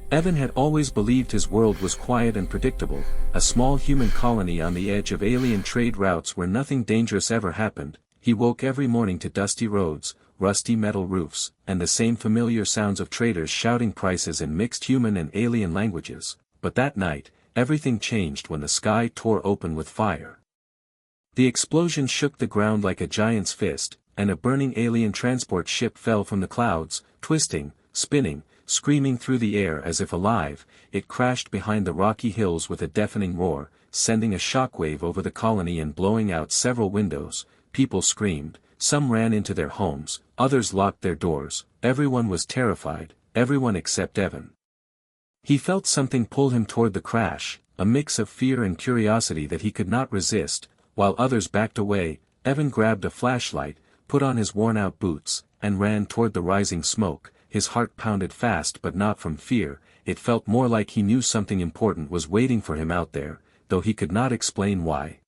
Evan had always believed his world was quiet and predictable, a small human colony on the edge of alien trade routes where nothing dangerous ever happened. He woke every morning to dusty roads, rusty metal roofs, and the same familiar sounds of traders shouting prices in mixed human and alien languages. But that night, everything changed when the sky tore open with fire. The explosion shook the ground like a giant's fist, and a burning alien transport ship fell from the clouds, twisting, spinning, screaming through the air as if alive. It crashed behind the rocky hills with a deafening roar, sending a shockwave over the colony and blowing out several windows. People screamed, some ran into their homes, others locked their doors. Everyone was terrified, everyone except Evan. He felt something pull him toward the crash, a mix of fear and curiosity that he could not resist. While others backed away, Evan grabbed a flashlight, put on his worn-out boots, and ran toward the rising smoke. His heart pounded fast, but not from fear. It felt more like he knew something important was waiting for him out there, though he could not explain why.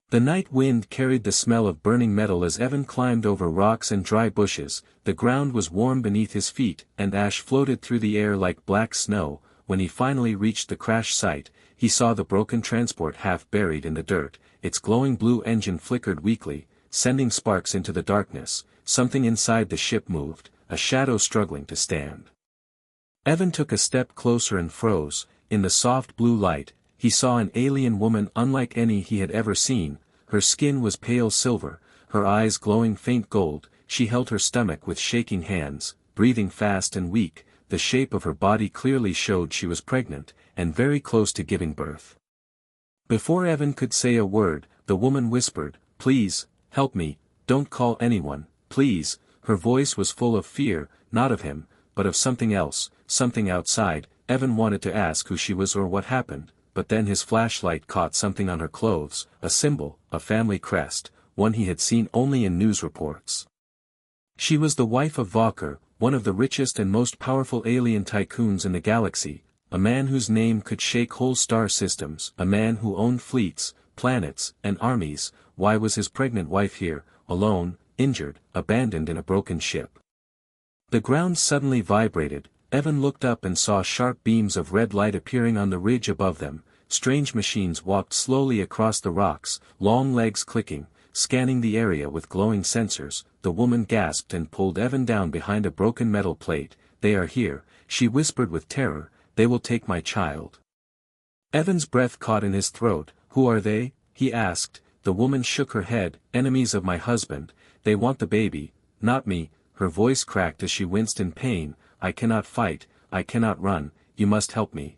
The night wind carried the smell of burning metal as Evan climbed over rocks and dry bushes. The ground was warm beneath his feet, and ash floated through the air like black snow. When he finally reached the crash site, he saw the broken transport half buried in the dirt. Its glowing blue engine flickered weakly, sending sparks into the darkness. Something inside the ship moved, a shadow struggling to stand. Evan took a step closer and froze. In the soft blue light, he saw an alien woman unlike any he had ever seen. Her skin was pale silver, her eyes glowing faint gold. She held her stomach with shaking hands, breathing fast and weak. The shape of her body clearly showed she was pregnant, and very close to giving birth. Before Evan could say a word, the woman whispered, "Please, help me, don't call anyone, please." Her voice was full of fear, not of him, but of something else, something outside. Evan wanted to ask who she was or what happened, but then his flashlight caught something on her clothes, a symbol, a family crest, one he had seen only in news reports. She was the wife of Valker, one of the richest and most powerful alien tycoons in the galaxy, a man whose name could shake whole star systems, a man who owned fleets, planets, and armies. Why was his pregnant wife here, alone, injured, abandoned in a broken ship? The ground suddenly vibrated. Evan looked up and saw sharp beams of red light appearing on the ridge above them. Strange machines walked slowly across the rocks, long legs clicking, scanning the area with glowing sensors. The woman gasped and pulled Evan down behind a broken metal plate. "They are here," she whispered with terror. "They will take my child." Evan's breath caught in his throat. "Who are they?" he asked. The woman shook her head. "Enemies of my husband. They want the baby, not me." Her voice cracked as she winced in pain. "I cannot fight, I cannot run, you must help me."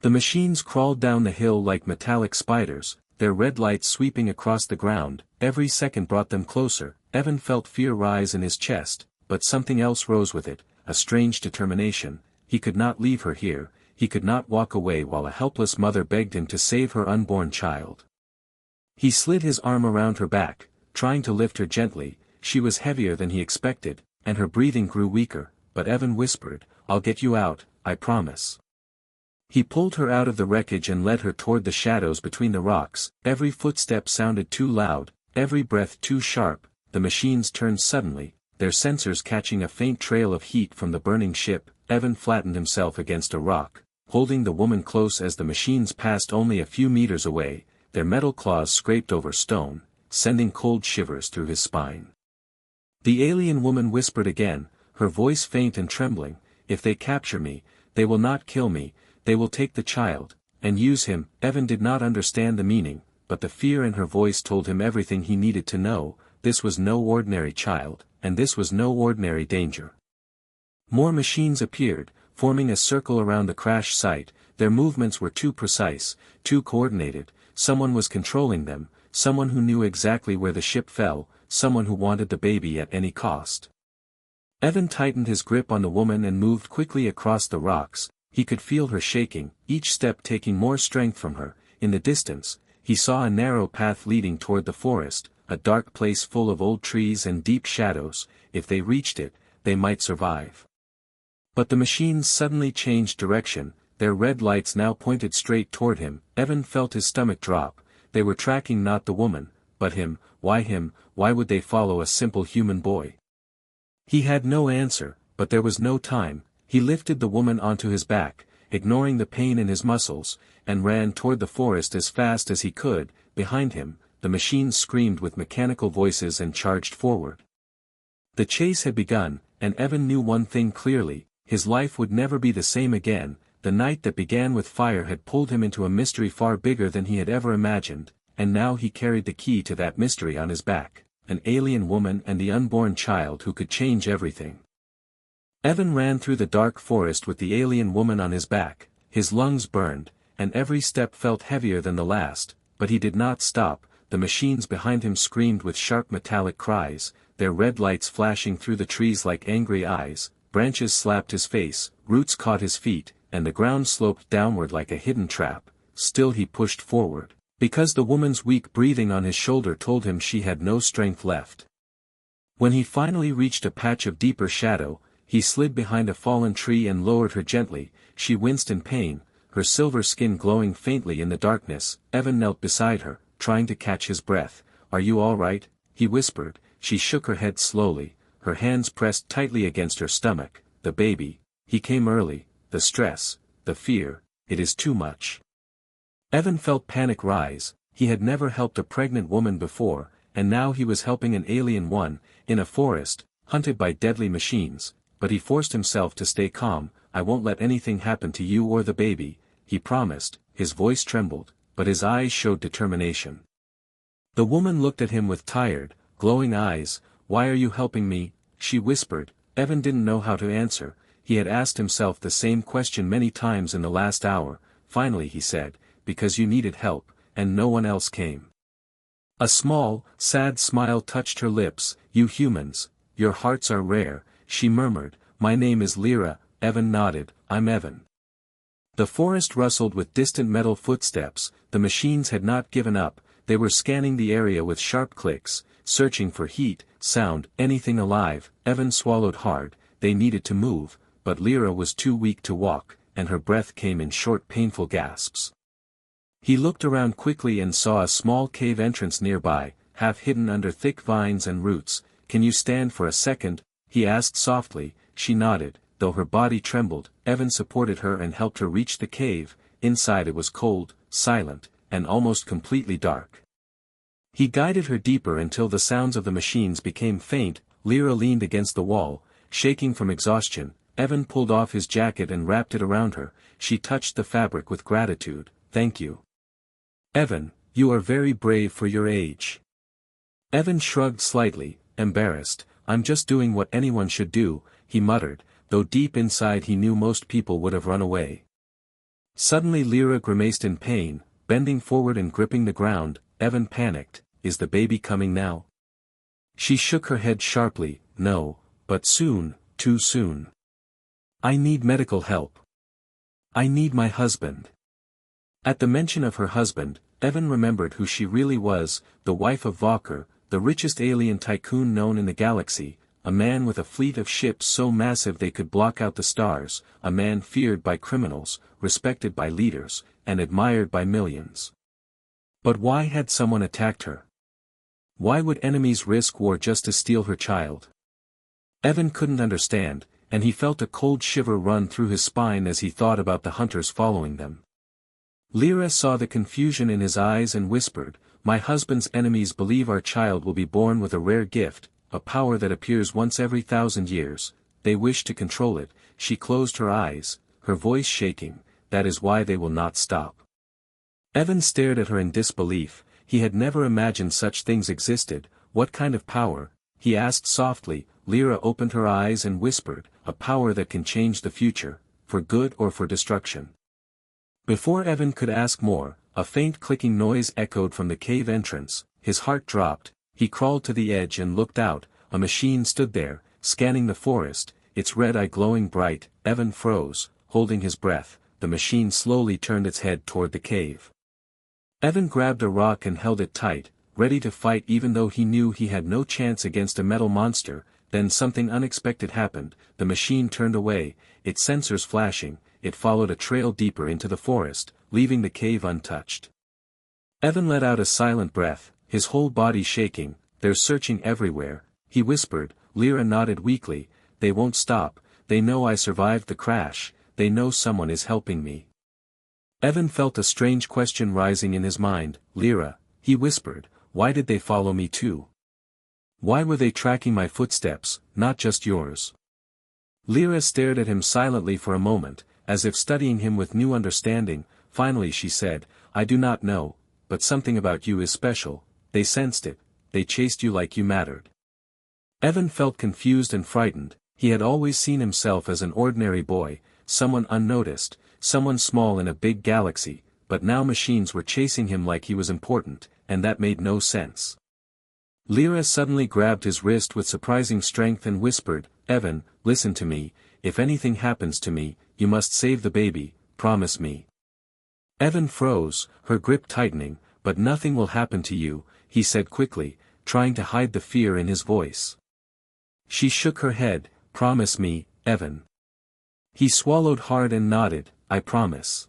The machines crawled down the hill like metallic spiders, their red lights sweeping across the ground. Every second brought them closer. Evan felt fear rise in his chest, but something else rose with it, a strange determination. He could not leave her here, he could not walk away while a helpless mother begged him to save her unborn child. He slid his arm around her back, trying to lift her gently. She was heavier than he expected, and her breathing grew weaker, but Evan whispered, "I'll get you out, I promise." He pulled her out of the wreckage and led her toward the shadows between the rocks. Every footstep sounded too loud, every breath too sharp. The machines turned suddenly, their sensors catching a faint trail of heat from the burning ship. Evan flattened himself against a rock, holding the woman close as the machines passed only a few meters away. Their metal claws scraped over stone, sending cold shivers through his spine. The alien woman whispered again, her voice faint and trembling, "If they capture me, they will not kill me, they will take the child, and use him." Evan did not understand the meaning, but the fear in her voice told him everything he needed to know. This was no ordinary child, and this was no ordinary danger. More machines appeared, forming a circle around the crash site. Their movements were too precise, too coordinated. Someone was controlling them, someone who knew exactly where the ship fell, someone who wanted the baby at any cost. Evan tightened his grip on the woman and moved quickly across the rocks. He could feel her shaking, each step taking more strength from her. In the distance, he saw a narrow path leading toward the forest, a dark place full of old trees and deep shadows. If they reached it, they might survive. But the machines suddenly changed direction, their red lights now pointed straight toward him. Evan felt his stomach drop. They were tracking not the woman, but him. Why him? Why would they follow a simple human boy? He had no answer, but there was no time. He lifted the woman onto his back, ignoring the pain in his muscles, and ran toward the forest as fast as he could. Behind him, the machines screamed with mechanical voices and charged forward. The chase had begun, and Evan knew one thing clearly: his life would never be the same again. The night that began with fire had pulled him into a mystery far bigger than he had ever imagined, and now he carried the key to that mystery on his back: an alien woman and the unborn child who could change everything. Evan ran through the dark forest with the alien woman on his back. His lungs burned, and every step felt heavier than the last, but he did not stop. The machines behind him screamed with sharp metallic cries, their red lights flashing through the trees like angry eyes. Branches slapped his face, roots caught his feet, and the ground sloped downward like a hidden trap. Still he pushed forward, because the woman's weak breathing on his shoulder told him she had no strength left. When he finally reached a patch of deeper shadow, he slid behind a fallen tree and lowered her gently. She winced in pain, her silver skin glowing faintly in the darkness. Evan knelt beside her, trying to catch his breath. "Are you all right?" he whispered. She shook her head slowly, her hands pressed tightly against her stomach. "The baby. He came early. The stress, the fear, it is too much." Evan felt panic rise. He had never helped a pregnant woman before, and now he was helping an alien one, in a forest, hunted by deadly machines. But he forced himself to stay calm. "I won't let anything happen to you or the baby," he promised. His voice trembled, but his eyes showed determination. The woman looked at him with tired, glowing eyes. "Why are you helping me?" she whispered. Evan didn't know how to answer. He had asked himself the same question many times in the last hour. Finally he said, "Because you needed help, and no one else came." A small, sad smile touched her lips. "You humans, your hearts are rare," she murmured. "My name is Lyra." Evan nodded. "I'm Evan." The forest rustled with distant metal footsteps. The machines had not given up. They were scanning the area with sharp clicks, searching for heat, sound, anything alive. Evan swallowed hard. They needed to move, but Lyra was too weak to walk, and her breath came in short painful gasps. He looked around quickly and saw a small cave entrance nearby, half hidden under thick vines and roots. "Can you stand for a second?" he asked softly. She nodded, though her body trembled. Evan supported her and helped her reach the cave. Inside it was cold, silent, and almost completely dark. He guided her deeper until the sounds of the machines became faint. Lyra leaned against the wall, shaking from exhaustion. Evan pulled off his jacket and wrapped it around her. She touched the fabric with gratitude. "Thank you, Evan, you are very brave for your age." Evan shrugged slightly, embarrassed. "I'm just doing what anyone should do," he muttered, though deep inside he knew most people would have run away. Suddenly Lyra grimaced in pain, bending forward and gripping the ground. Evan panicked. "Is the baby coming now?" She shook her head sharply. "No, but soon, too soon. I need medical help. I need my husband." At the mention of her husband, Evan remembered who she really was, the wife of Valkyr, the richest alien tycoon known in the galaxy, a man with a fleet of ships so massive they could block out the stars, a man feared by criminals, respected by leaders, and admired by millions. But why had someone attacked her? Why would enemies risk war just to steal her child? Evan couldn't understand, and he felt a cold shiver run through his spine as he thought about the hunters following them. Lyra saw the confusion in his eyes and whispered, "My husband's enemies believe our child will be born with a rare gift, a power that appears once every 1,000 years. They wish to control it." She closed her eyes, her voice shaking. "That is why they will not stop." Evan stared at her in disbelief. He had never imagined such things existed. "What kind of power?" he asked softly. Lyra opened her eyes and whispered, "A power that can change the future, for good or for destruction." Before Evan could ask more, a faint clicking noise echoed from the cave entrance. His heart dropped. He crawled to the edge and looked out. A machine stood there, scanning the forest, its red eye glowing bright. Evan froze, holding his breath. The machine slowly turned its head toward the cave. Evan grabbed a rock and held it tight, ready to fight even though he knew he had no chance against a metal monster. Then something unexpected happened. The machine turned away, its sensors flashing. It followed a trail deeper into the forest, leaving the cave untouched. Evan let out a silent breath, his whole body shaking. "They're searching everywhere," he whispered. Lyra nodded weakly. "They won't stop. they know I survived the crash, they know someone is helping me. Evan felt a strange question rising in his mind. Lyra, he whispered, why did they follow me too? Why were they tracking my footsteps, not just yours? Lyra stared at him silently for a moment, as if studying him with new understanding. Finally she said, I do not know, but something about you is special. They sensed it, they chased you like you mattered. Evan felt confused and frightened. He had always seen himself as an ordinary boy, someone unnoticed, someone small in a big galaxy, but now machines were chasing him like he was important, and that made no sense. Lyra suddenly grabbed his wrist with surprising strength and whispered, Evan, listen to me, if anything happens to me, you must save the baby, promise me. Evan froze, her grip tightening, but nothing will happen to you, he said quickly, trying to hide the fear in his voice. She shook her head, promise me, Evan. He swallowed hard and nodded, I promise.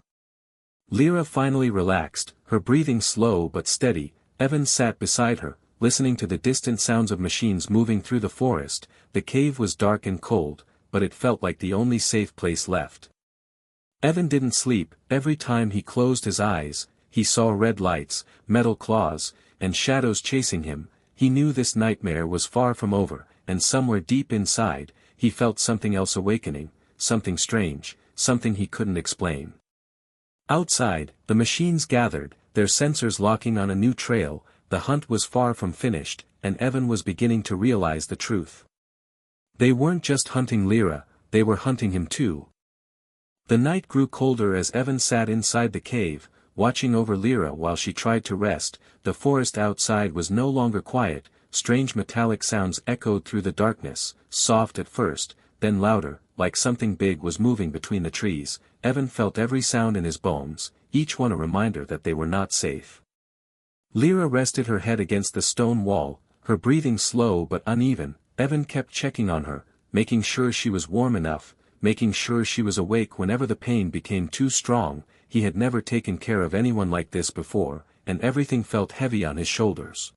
Lyra finally relaxed, her breathing slow but steady. Evan sat beside her, listening to the distant sounds of machines moving through the forest. The cave was dark and cold, but it felt like the only safe place left. Evan didn't sleep. Every time he closed his eyes, he saw red lights, metal claws, and shadows chasing him. He knew this nightmare was far from over, and somewhere deep inside, he felt something else awakening, something strange, something he couldn't explain. Outside, the machines gathered, their sensors locking on a new trail. The hunt was far from finished, and Evan was beginning to realize the truth. They weren't just hunting Lyra, they were hunting him too. The night grew colder as Evan sat inside the cave, watching over Lyra while she tried to rest. The forest outside was no longer quiet. Strange metallic sounds echoed through the darkness, soft at first, then louder, like something big was moving between the trees. Evan felt every sound in his bones, each one a reminder that they were not safe. Lyra rested her head against the stone wall, her breathing slow but uneven. Evan kept checking on her, making sure she was warm enough, making sure she was awake whenever the pain became too strong. He had never taken care of anyone like this before, and everything felt heavy on his shoulders.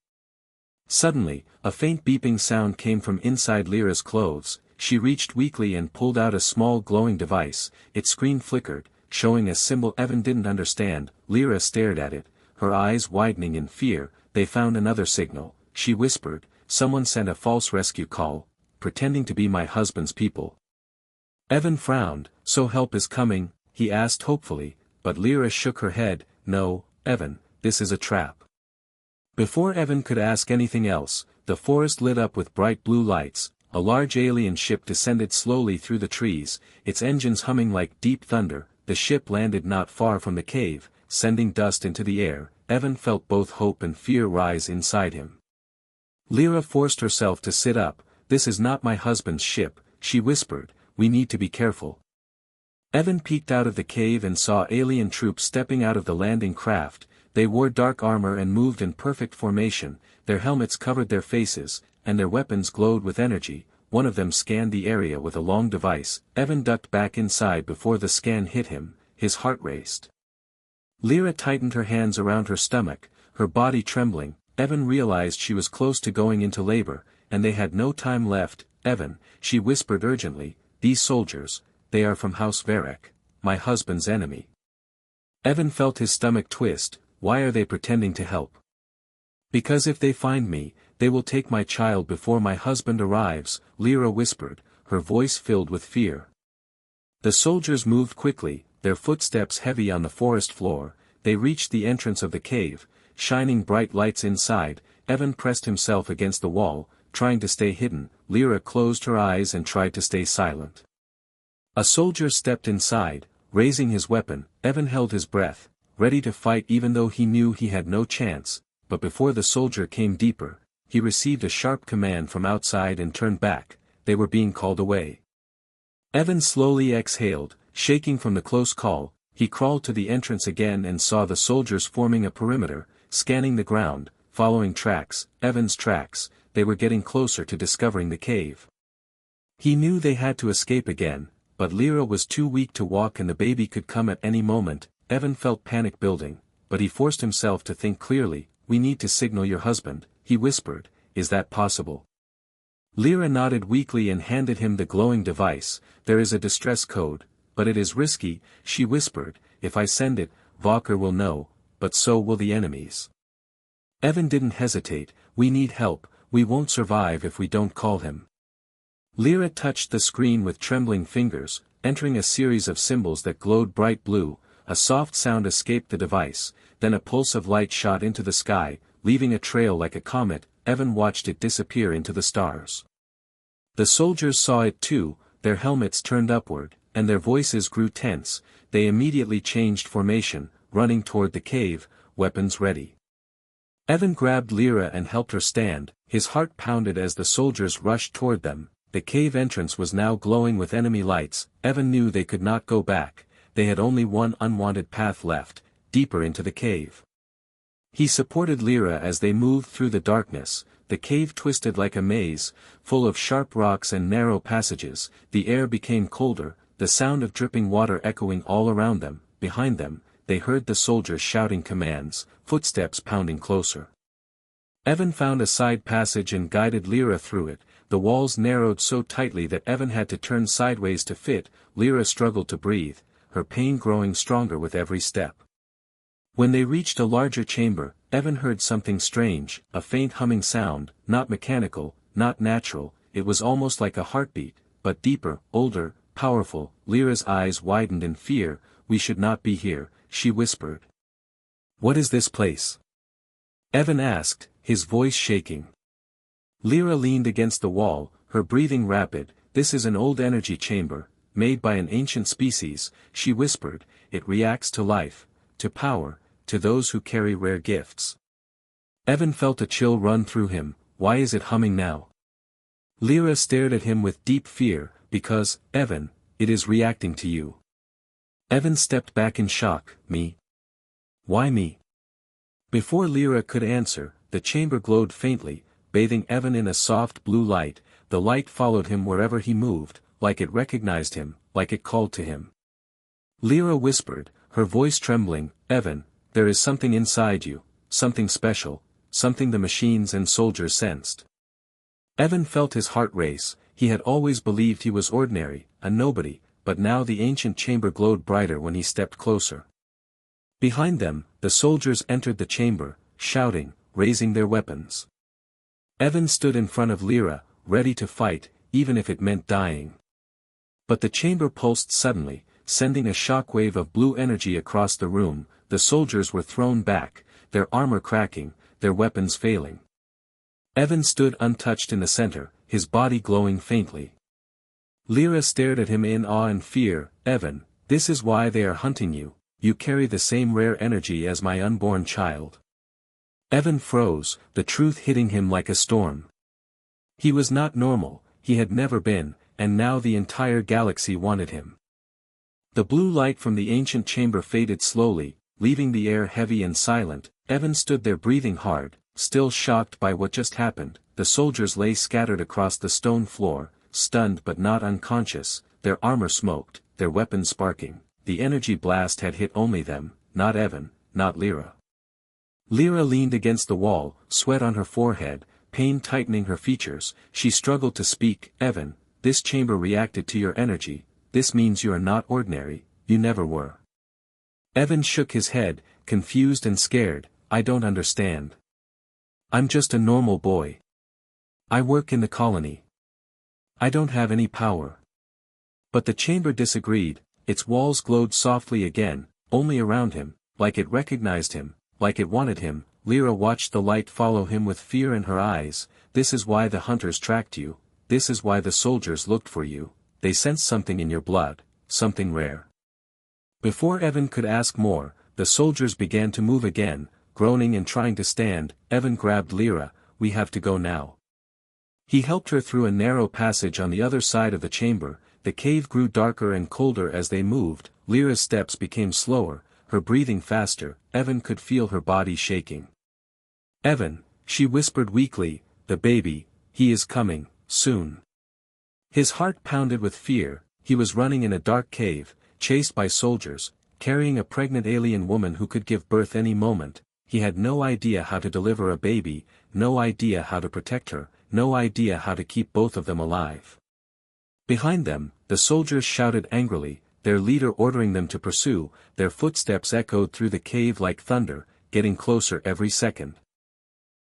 Suddenly, a faint beeping sound came from inside Lyra's clothes. She reached weakly and pulled out a small glowing device. Its screen flickered, showing a symbol Evan didn't understand. Lyra stared at it, her eyes widening in fear. They found another signal, she whispered. Someone sent a false rescue call, pretending to be my husband's people. Evan frowned. So help is coming, he asked hopefully, but Lyra shook her head. No, Evan, this is a trap. Before Evan could ask anything else, the forest lit up with bright blue lights. A large alien ship descended slowly through the trees, its engines humming like deep thunder. The ship landed not far from the cave, sending dust into the air. Evan felt both hope and fear rise inside him. Lyra forced herself to sit up. This is not my husband's ship, she whispered, we need to be careful. Evan peeked out of the cave and saw alien troops stepping out of the landing craft. They wore dark armor and moved in perfect formation. Their helmets covered their faces, and their weapons glowed with energy. One of them scanned the area with a long device. Evan ducked back inside before the scan hit him. His heart raced. Lyra tightened her hands around her stomach, her body trembling. Evan realized she was close to going into labor, and they had no time left. Evan, she whispered urgently, these soldiers, they are from House Varek, my husband's enemy. Evan felt his stomach twist. Why are they pretending to help? Because if they find me, they will take my child before my husband arrives, Lyra whispered, her voice filled with fear. The soldiers moved quickly, their footsteps heavy on the forest floor. They reached the entrance of the cave, shining bright lights inside. Evan pressed himself against the wall, trying to stay hidden. Lyra closed her eyes and tried to stay silent. A soldier stepped inside, raising his weapon. Evan held his breath, ready to fight even though he knew he had no chance. But before the soldier came deeper, he received a sharp command from outside and turned back. They were being called away. Evan slowly exhaled, shaking from the close call. He crawled to the entrance again and saw the soldiers forming a perimeter, scanning the ground, following tracks, Evan's tracks. They were getting closer to discovering the cave. He knew they had to escape again, but Lyra was too weak to walk and the baby could come at any moment. Evan felt panic building, but he forced himself to think clearly. We need to signal your husband, he whispered, is that possible? Lyra nodded weakly and handed him the glowing device. There is a distress code, but it is risky, she whispered. If I send it, Walker will know, but so will the enemies. Evan didn't hesitate. We need help, we won't survive if we don't call him. Lyra touched the screen with trembling fingers, entering a series of symbols that glowed bright blue. A soft sound escaped the device, then a pulse of light shot into the sky, leaving a trail like a comet. Evan watched it disappear into the stars. The soldiers saw it too, their helmets turned upward, and their voices grew tense. They immediately changed formation, running toward the cave, weapons ready. Evan grabbed Lyra and helped her stand, his heart pounded as the soldiers rushed toward them. The cave entrance was now glowing with enemy lights. Evan knew they could not go back, they had only one unwanted path left, deeper into the cave. He supported Lyra as they moved through the darkness. The cave twisted like a maze, full of sharp rocks and narrow passages. The air became colder, the sound of dripping water echoing all around them. Behind them, they heard the soldiers shouting commands, footsteps pounding closer. Evan found a side passage and guided Lyra through it. The walls narrowed so tightly that Evan had to turn sideways to fit. Lyra struggled to breathe, her pain growing stronger with every step. When they reached a larger chamber, Evan heard something strange, a faint humming sound, not mechanical, not natural. It was almost like a heartbeat, but deeper, older, powerful. Lyra's eyes widened in fear. We should not be here, she whispered. What is this place? Evan asked, his voice shaking. Lyra leaned against the wall, her breathing rapid. This is an old energy chamber, made by an ancient species, she whispered. It reacts to life, to power, to those who carry rare gifts. Evan felt a chill run through him. Why is it humming now? Lyra stared at him with deep fear. Because, Evan, it is reacting to you. Evan stepped back in shock. Me? Why me? Before Lyra could answer, the chamber glowed faintly, bathing Evan in a soft blue light. The light followed him wherever he moved, like it recognized him, like it called to him. Lyra whispered, her voice trembling, Evan, there is something inside you, something special, something the machines and soldiers sensed. Evan felt his heart race. He had always believed he was ordinary, a nobody, but now the ancient chamber glowed brighter when he stepped closer. Behind them, the soldiers entered the chamber, shouting, raising their weapons. Evan stood in front of Lyra, ready to fight, even if it meant dying. But the chamber pulsed suddenly, sending a shockwave of blue energy across the room. The soldiers were thrown back, their armor cracking, their weapons failing. Evan stood untouched in the center, his body glowing faintly. Lyra stared at him in awe and fear. Evan, this is why they are hunting you. You carry the same rare energy as my unborn child. Evan froze, the truth hitting him like a storm. He was not normal, he had never been, and now the entire galaxy wanted him. The blue light from the ancient chamber faded slowly, leaving the air heavy and silent. Evan stood there breathing hard, still shocked by what just happened. The soldiers lay scattered across the stone floor, stunned but not unconscious, their armor smoked, their weapons sparking. The energy blast had hit only them, not Evan, not Lyra. Lyra leaned against the wall, sweat on her forehead, pain tightening her features. She struggled to speak. Evan, this chamber reacted to your energy. This means you are not ordinary, you never were. Evan shook his head, confused and scared. I don't understand. I'm just a normal boy. I work in the colony. I don't have any power. But the chamber disagreed, its walls glowed softly again, only around him, like it recognized him, like it wanted him. Lyra watched the light follow him with fear in her eyes. This is why the hunters tracked you, this is why the soldiers looked for you, they sensed something in your blood, something rare. Before Evan could ask more, the soldiers began to move again, groaning and trying to stand. Evan grabbed Lyra. We have to go now. He helped her through a narrow passage on the other side of the chamber. The cave grew darker and colder as they moved. Lyra's steps became slower, her breathing faster. Evan could feel her body shaking. Evan, she whispered weakly, the baby, he is coming, soon. His heart pounded with fear. He was running in a dark cave, chased by soldiers, carrying a pregnant alien woman who could give birth any moment. He had no idea how to deliver a baby, no idea how to protect her. no idea how to keep both of them alive. Behind them, the soldiers shouted angrily, their leader ordering them to pursue. Their footsteps echoed through the cave like thunder, getting closer every second.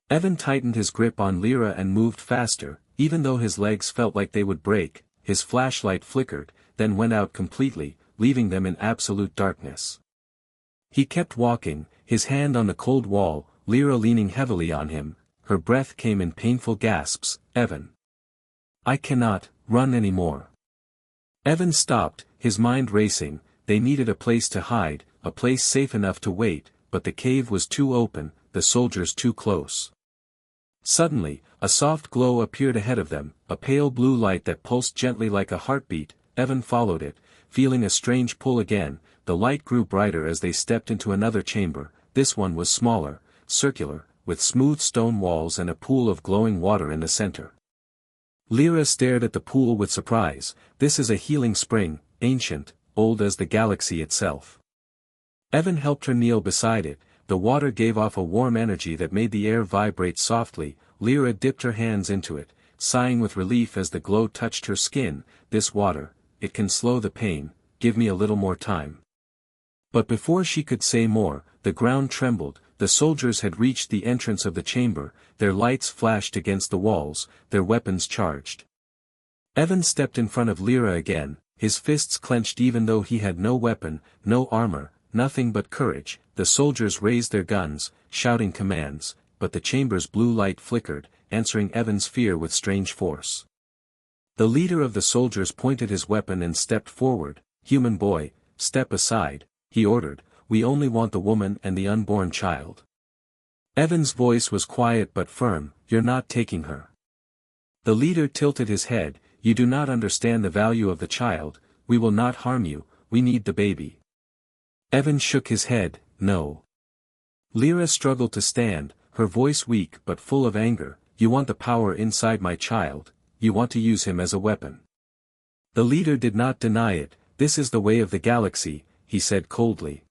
Evan tightened his grip on Lyra and moved faster, even though his legs felt like they would break. His flashlight flickered, then went out completely, leaving them in absolute darkness. He kept walking, his hand on the cold wall, Lyra leaning heavily on him. Her breath came in painful gasps. "Evan. I cannot run anymore." Evan stopped, his mind racing. They needed a place to hide, a place safe enough to wait, but the cave was too open, the soldiers too close. Suddenly, a soft glow appeared ahead of them, a pale blue light that pulsed gently like a heartbeat. Evan followed it, feeling a strange pull again. The light grew brighter as they stepped into another chamber. This one was smaller, circular, with smooth stone walls and a pool of glowing water in the center. Lyra stared at the pool with surprise. "This is a healing spring, ancient, old as the galaxy itself." Evan helped her kneel beside it. The water gave off a warm energy that made the air vibrate softly. Lyra dipped her hands into it, sighing with relief as the glow touched her skin. "This water, it can slow the pain, give me a little more time." But before she could say more, the ground trembled. The soldiers had reached the entrance of the chamber, their lights flashed against the walls, their weapons charged. Evan stepped in front of Lyra again, his fists clenched even though he had no weapon, no armor, nothing but courage. The soldiers raised their guns, shouting commands, but the chamber's blue light flickered, answering Evan's fear with strange force. The leader of the soldiers pointed his weapon and stepped forward. "Human boy, step aside," he ordered. "We only want the woman and the unborn child." Evan's voice was quiet but firm. "You're not taking her." The leader tilted his head. "You do not understand the value of the child. We will not harm you, we need the baby." Evan shook his head. "No." Lyra struggled to stand, her voice weak but full of anger. "You want the power inside my child, you want to use him as a weapon." The leader did not deny it. "This is the way of the galaxy," he said coldly.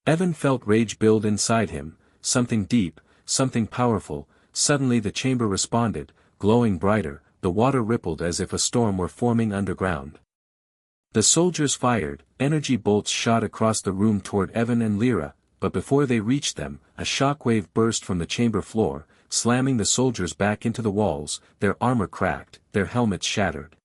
Evan felt rage build inside him, something deep, something powerful. Suddenly the chamber responded, glowing brighter. The water rippled as if a storm were forming underground. The soldiers fired, energy bolts shot across the room toward Evan and Lyra, but before they reached them, a shockwave burst from the chamber floor, slamming the soldiers back into the walls. Their armor cracked, their helmets shattered.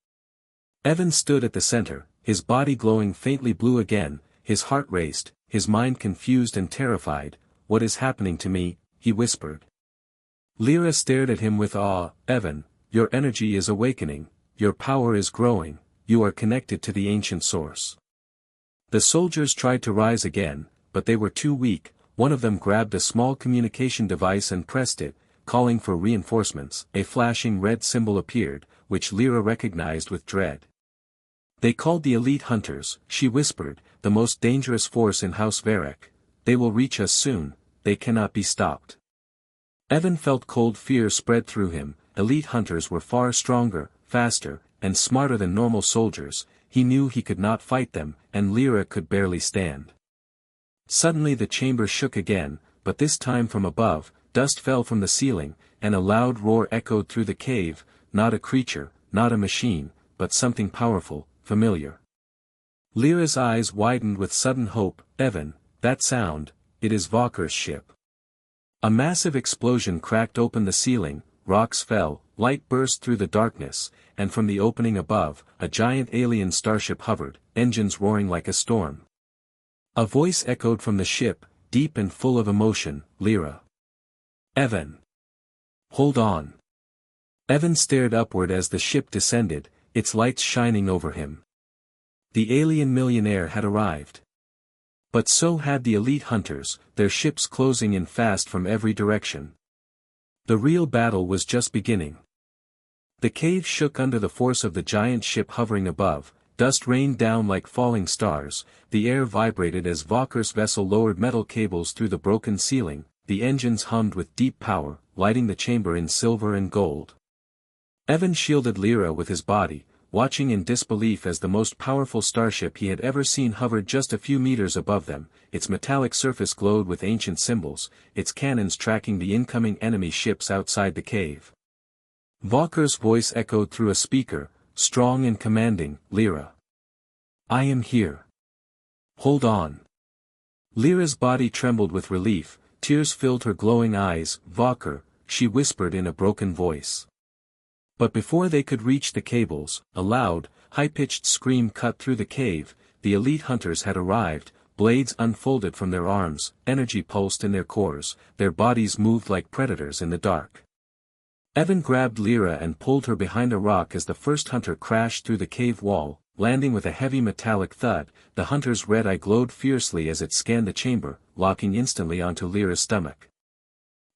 Evan stood at the center, his body glowing faintly blue again, his heart raced, his mind confused and terrified. "What is happening to me?" he whispered. Lyra stared at him with awe. "Evan, your energy is awakening, your power is growing, you are connected to the ancient source." The soldiers tried to rise again, but they were too weak. One of them grabbed a small communication device and pressed it, calling for reinforcements. A flashing red symbol appeared, which Lyra recognized with dread. "They called the elite hunters," she whispered, "the most dangerous force in House Varek. They will reach us soon, they cannot be stopped." Evan felt cold fear spread through him. Elite hunters were far stronger, faster, and smarter than normal soldiers. He knew he could not fight them, and Lyra could barely stand. Suddenly the chamber shook again, but this time from above. Dust fell from the ceiling, and a loud roar echoed through the cave. Not a creature, not a machine, but something powerful, familiar. Lyra's eyes widened with sudden hope. "Evan, that sound, it is Valkyr's ship." A massive explosion cracked open the ceiling, rocks fell, light burst through the darkness, and from the opening above, a giant alien starship hovered, engines roaring like a storm. A voice echoed from the ship, deep and full of emotion. "Lyra. Evan. Hold on." Evan stared upward as the ship descended, its lights shining over him. The alien Millionaire had arrived. But so had the elite hunters, their ships closing in fast from every direction. The real battle was just beginning. The cave shook under the force of the giant ship hovering above, dust rained down like falling stars, the air vibrated as Valkyr's vessel lowered metal cables through the broken ceiling, the engines hummed with deep power, lighting the chamber in silver and gold. Evan shielded Lyra with his body, watching in disbelief as the most powerful starship he had ever seen hovered just a few meters above them. Its metallic surface glowed with ancient symbols, its cannons tracking the incoming enemy ships outside the cave. Valkyr's voice echoed through a speaker, strong and commanding, Lyra. I am here. Hold on. Lyra's body trembled with relief, tears filled her glowing eyes. Valkyr, she whispered in a broken voice. But before they could reach the cables, a loud, high-pitched scream cut through the cave. The elite hunters had arrived, blades unfolded from their arms, energy pulsed in their cores, their bodies moved like predators in the dark. Evan grabbed Lyra and pulled her behind a rock as the first hunter crashed through the cave wall, landing with a heavy metallic thud. The hunter's red eye glowed fiercely as it scanned the chamber, locking instantly onto Lyra's stomach.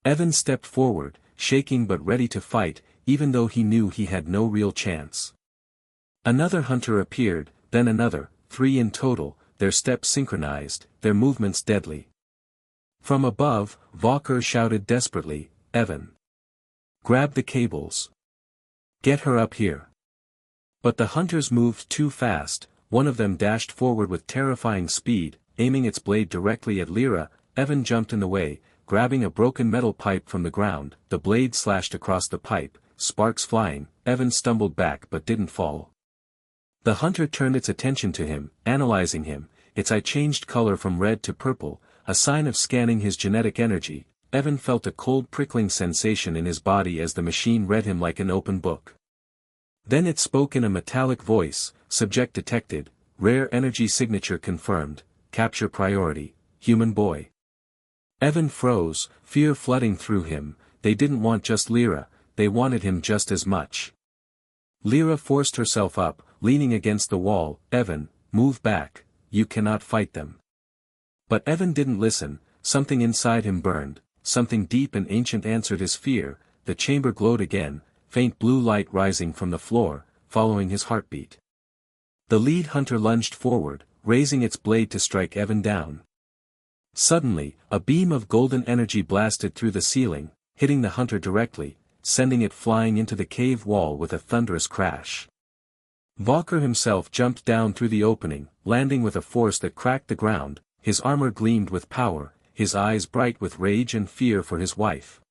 Evan stepped forward, shaking but ready to fight, even though he knew he had no real chance. Another hunter appeared, then another, 3 in total, their steps synchronized, their movements deadly. From above, Valkyr shouted desperately, Evan. Grab the cables. Get her up here. But the hunters moved too fast. One of them dashed forward with terrifying speed, aiming its blade directly at Lyra. Evan jumped in the way, grabbing a broken metal pipe from the ground. The blade slashed across the pipe, sparks flying. Evan stumbled back but didn't fall. The hunter turned its attention to him, analyzing him. Its eye changed color from red to purple, a sign of scanning his genetic energy. Evan felt a cold prickling sensation in his body as the machine read him like an open book. Then it spoke in a metallic voice, subject detected, rare energy signature confirmed, capture priority, human boy. Evan froze, fear flooding through him. They didn't want just Lyra, they wanted him just as much. Lyra forced herself up, leaning against the wall. Evan, move back, you cannot fight them. But Evan didn't listen. Something inside him burned. Something deep and ancient answered his fear. The chamber glowed again, faint blue light rising from the floor, following his heartbeat. The lead hunter lunged forward, raising its blade to strike Evan down. Suddenly, a beam of golden energy blasted through the ceiling, hitting the hunter directly, sending it flying into the cave wall with a thunderous crash. Valkyr himself jumped down through the opening, landing with a force that cracked the ground. His armor gleamed with power, his eyes bright with rage and fear for his wife.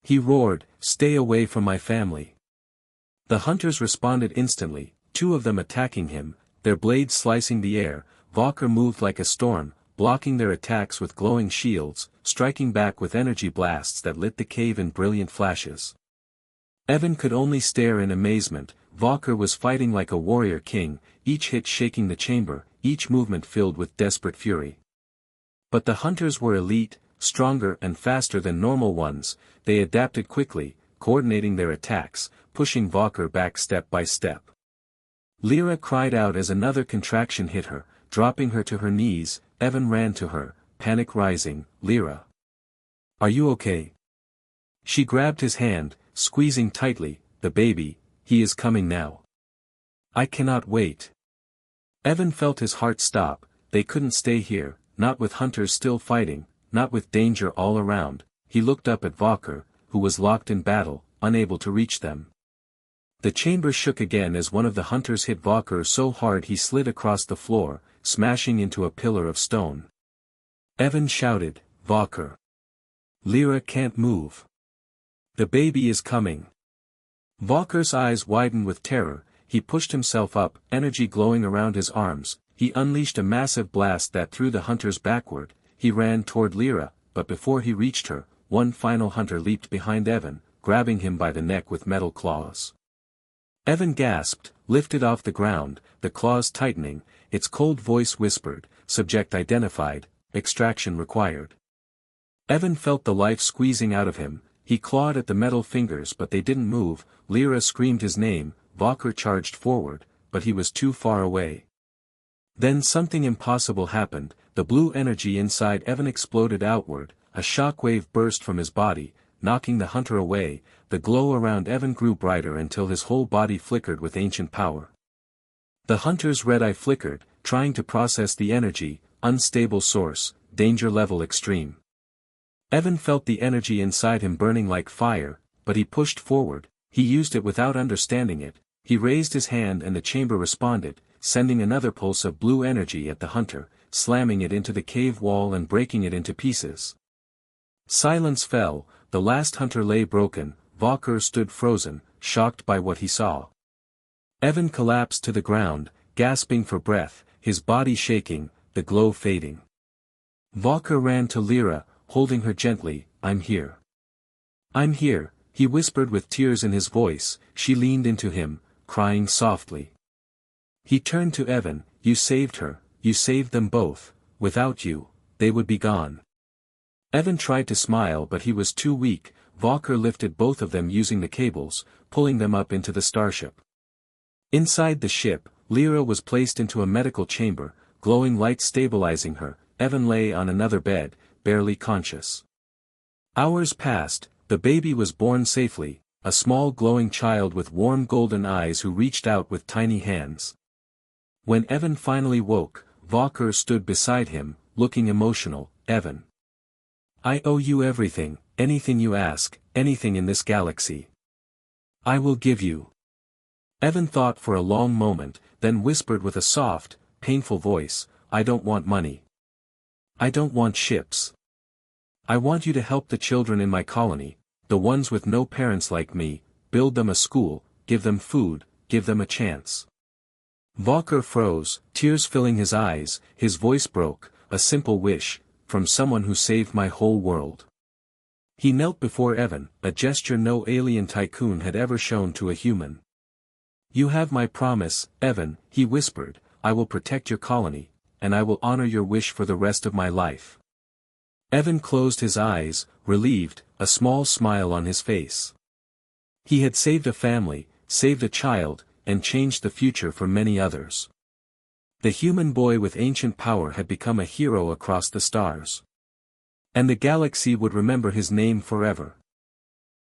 He roared, "Stay away from my family." The hunters responded instantly, 2 of them attacking him, their blades slicing the air. Valkyr moved like a storm, blocking their attacks with glowing shields, striking back with energy blasts that lit the cave in brilliant flashes. Evan could only stare in amazement. Valkyr was fighting like a warrior king, each hit shaking the chamber, each movement filled with desperate fury. But the hunters were elite, stronger and faster than normal ones. They adapted quickly, coordinating their attacks, pushing Valkyr back step by step. Lyra cried out as another contraction hit her, dropping her to her knees. Evan ran to her, panic rising. "Lyra. Are you okay?" She grabbed his hand, squeezing tightly. "The baby, he is coming now. I cannot wait." Evan felt his heart stop. They couldn't stay here, not with hunters still fighting, not with danger all around. He looked up at Valkyr, who was locked in battle, unable to reach them. The chamber shook again as one of the hunters hit Valkyr so hard he slid across the floor, smashing into a pillar of stone. Evan shouted, "Valkyr. Lyra can't move. The baby is coming." Valkyr's eyes widened with terror. He pushed himself up, energy glowing around his arms. He unleashed a massive blast that threw the hunters backward. He ran toward Lyra, but before he reached her, one final hunter leaped behind Evan, grabbing him by the neck with metal claws. Evan gasped, lifted off the ground, the claws tightening. Its cold voice whispered, "Subject identified, extraction required." Evan felt the life squeezing out of him. He clawed at the metal fingers but they didn't move. Lyra screamed his name. Valkyr charged forward, but he was too far away. Then something impossible happened. The blue energy inside Evan exploded outward. A shockwave burst from his body, knocking the hunter away. The glow around Evan grew brighter until his whole body flickered with ancient power. The hunter's red eye flickered, trying to process the energy. Unstable source, danger level extreme. Evan felt the energy inside him burning like fire, but he pushed forward. He used it without understanding it. He raised his hand and the chamber responded, sending another pulse of blue energy at the hunter, slamming it into the cave wall and breaking it into pieces. Silence fell. The last hunter lay broken. Valkyr stood frozen, shocked by what he saw. Evan collapsed to the ground, gasping for breath, his body shaking, the glow fading. Valkyr ran to Lyra, holding her gently. "I'm here. I'm here," he whispered with tears in his voice. She leaned into him, crying softly. He turned to Evan. "You saved her, you saved them both. Without you, they would be gone." Evan tried to smile but he was too weak. Valkyr lifted both of them using the cables, pulling them up into the starship. Inside the ship, Lyra was placed into a medical chamber, glowing lights stabilizing her. Evan lay on another bed, barely conscious. Hours passed, the baby was born safely, a small glowing child with warm golden eyes who reached out with tiny hands. When Evan finally woke, Valkyr stood beside him, looking emotional. "Evan. I owe you everything, anything you ask, anything in this galaxy. I will give you." Evan thought for a long moment, then whispered with a soft, painful voice, "I don't want money. I don't want ships. I want you to help the children in my colony, the ones with no parents like me, build them a school, give them food, give them a chance." Valkyr froze, tears filling his eyes, his voice broke. "A simple wish, from someone who saved my whole world." He knelt before Evan, a gesture no alien tycoon had ever shown to a human. "You have my promise, Evan," he whispered. "I will protect your colony, and I will honor your wish for the rest of my life." Evan closed his eyes, relieved, a small smile on his face. He had saved a family, saved a child, and changed the future for many others. The human boy with ancient power had become a hero across the stars. And the galaxy would remember his name forever.